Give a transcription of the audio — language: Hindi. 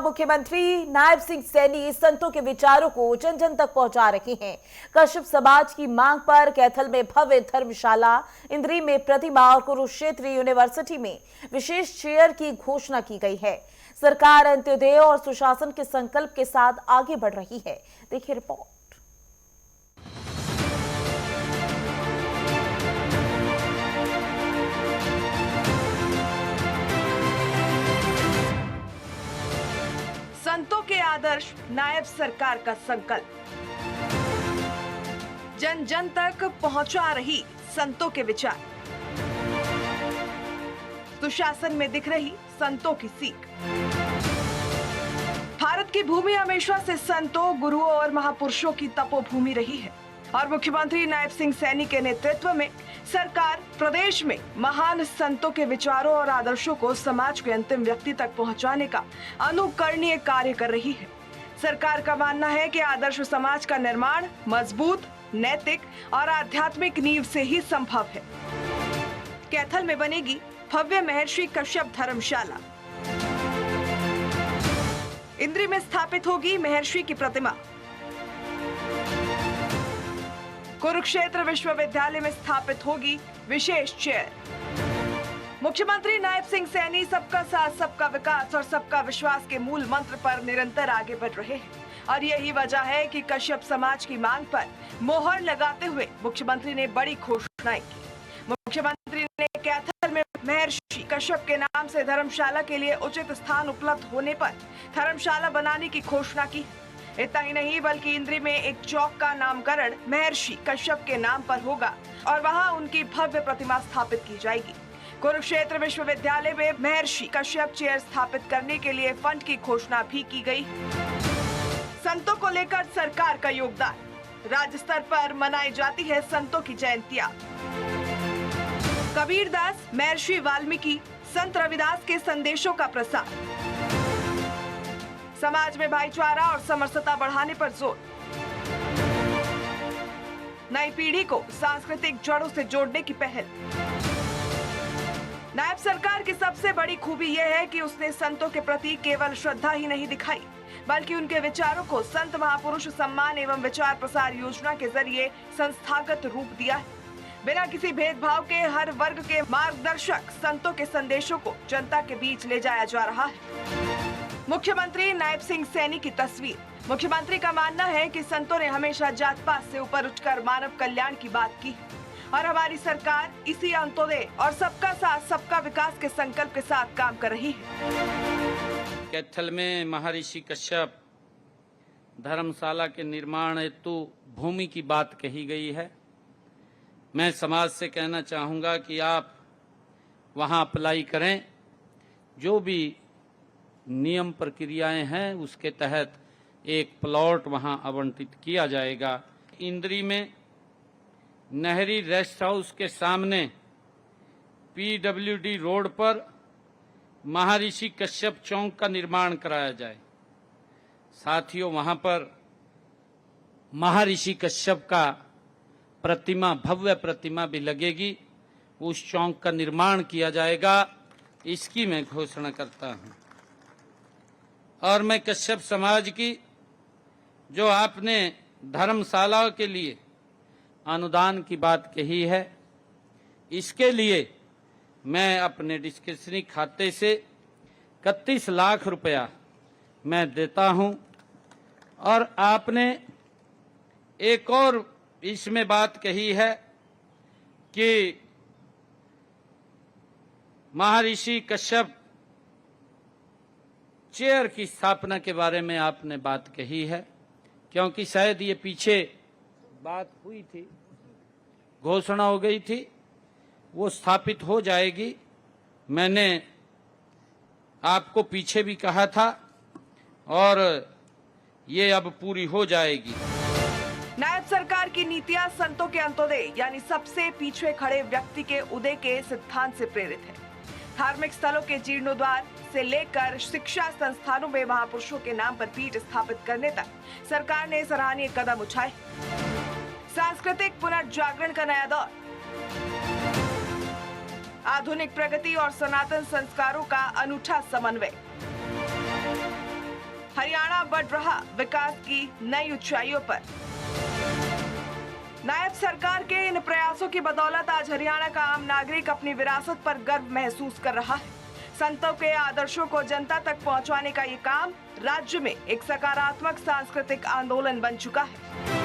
मुख्यमंत्री नायब सिंह सैनी संतों के विचारों को जन जन तक पहुंचा रहे हैं। कश्यप समाज की मांग पर कैथल में भव्य धर्मशाला, इंद्री में प्रतिमा और कुरुक्षेत्र यूनिवर्सिटी में विशेष चेयर की घोषणा की गई है। सरकार अंत्योदय और सुशासन के संकल्प के साथ आगे बढ़ रही है। देखिए रिपोर्ट। संतों के आदर्श, नायब सरकार का संकल्प। जन जन तक पहुंचा रही संतों के विचार। सुशासन में दिख रही संतों की सीख। भारत की भूमि हमेशा से संतों, गुरुओं और महापुरुषों की तपोभूमि रही है और मुख्यमंत्री नायब सिंह सैनी के नेतृत्व में सरकार प्रदेश में महान संतों के विचारों और आदर्शों को समाज के अंतिम व्यक्ति तक पहुंचाने का अनुकरणीय कार्य कर रही है। सरकार का मानना है कि आदर्श समाज का निर्माण मजबूत, नैतिक और आध्यात्मिक नींव से ही संभव है। कैथल में बनेगी भव्य महर्षि कश्यप धर्मशाला। इंद्री में स्थापित होगी महर्षि की प्रतिमा। कुरुक्षेत्र विश्वविद्यालय में स्थापित होगी विशेष चेयर। मुख्यमंत्री नायब सिंह सैनी सबका साथ, सबका विकास और सबका विश्वास के मूल मंत्र पर निरंतर आगे बढ़ रहे हैं और यही वजह है कि कश्यप समाज की मांग पर मोहर लगाते हुए मुख्यमंत्री ने बड़ी घोषणाएं की। मुख्यमंत्री ने कैथल में महर्षि कश्यप के नाम से धर्मशाला के लिए उचित स्थान उपलब्ध होने पर धर्मशाला बनाने की घोषणा की। इतना ही नहीं बल्कि इंद्री में एक चौक का नामकरण महर्षि कश्यप के नाम पर होगा और वहां उनकी भव्य प्रतिमा स्थापित की जाएगी। कुरुक्षेत्र विश्वविद्यालय में महर्षि कश्यप चेयर स्थापित करने के लिए फंड की घोषणा भी की गई। संतों को लेकर सरकार का योगदान। राज्य स्तर पर मनाई जाती है संतों की जयंतियां। कबीरदास, महर्षि वाल्मीकि, संत रविदास के संदेशों का प्रसार। समाज में भाईचारा और समरसता बढ़ाने पर जोर। नई पीढ़ी को सांस्कृतिक जड़ों से जोड़ने की पहल। नायब सरकार की सबसे बड़ी खूबी यह है कि उसने संतों के प्रति केवल श्रद्धा ही नहीं दिखाई, बल्कि उनके विचारों को संत महापुरुष सम्मान एवं विचार प्रसार योजना के जरिए संस्थागत रूप दिया है। बिना किसी भेदभाव के हर वर्ग के मार्गदर्शक संतों के संदेशों को जनता के बीच ले जाया जा रहा है। मुख्यमंत्री नायब सिंह सैनी की तस्वीर। मुख्यमंत्री का मानना है कि संतों ने हमेशा जात पात से ऊपर उठकर मानव कल्याण की बात की और हमारी सरकार इसी अंत्योदय और सबका साथ, सबका विकास के संकल्प के साथ काम कर रही है। कैथल में महर्षि कश्यप धर्मशाला के निर्माण हेतु भूमि की बात कही गई है। मैं समाज से कहना चाहूँगा कि आप वहाँ अप्लाई करें। जो भी नियम प्रक्रियाएं हैं उसके तहत एक प्लॉट वहां आवंटित किया जाएगा। इंद्री में नहरी रेस्ट हाउस के सामने PWD रोड पर महर्षि कश्यप चौक का निर्माण कराया जाए। साथियों, वहां पर महर्षि कश्यप का प्रतिमा, भव्य प्रतिमा भी लगेगी। उस चौक का निर्माण किया जाएगा, इसकी मैं घोषणा करता हूं। और मैं कश्यप समाज की जो आपने धर्मशाला के लिए अनुदान की बात कही है, इसके लिए मैं अपने डिस्क्रिप्शनरी खाते से 31 लाख रुपया मैं देता हूं। और आपने एक और इसमें बात कही है कि महर्षि कश्यप चेयर की स्थापना के बारे में आपने बात कही है, क्योंकि शायद ये पीछे बात हुई थी, घोषणा हो गई थी, वो स्थापित हो जाएगी। मैंने आपको पीछे भी कहा था और ये अब पूरी हो जाएगी। नायब सरकार की नीतियां संतों के अंत्योदय यानी सबसे पीछे खड़े व्यक्ति के उदय के सिद्धांत से प्रेरित है। धार्मिक स्थलों के जीर्णोद्धार से लेकर शिक्षा संस्थानों में महापुरुषों के नाम पर पीठ स्थापित करने तक सरकार ने सराहनीय कदम उठाए। सांस्कृतिक पुनर्जागरण का नया दौर। आधुनिक प्रगति और सनातन संस्कारों का अनूठा समन्वय। हरियाणा बढ़ रहा विकास की नई ऊंचाइयों पर। नायब सरकार के इन प्रयासों की बदौलत आज हरियाणा का आम नागरिक अपनी विरासत पर गर्व महसूस कर रहा है। संतों के आदर्शों को जनता तक पहुंचाने का ये काम राज्य में एक सकारात्मक सांस्कृतिक आंदोलन बन चुका है।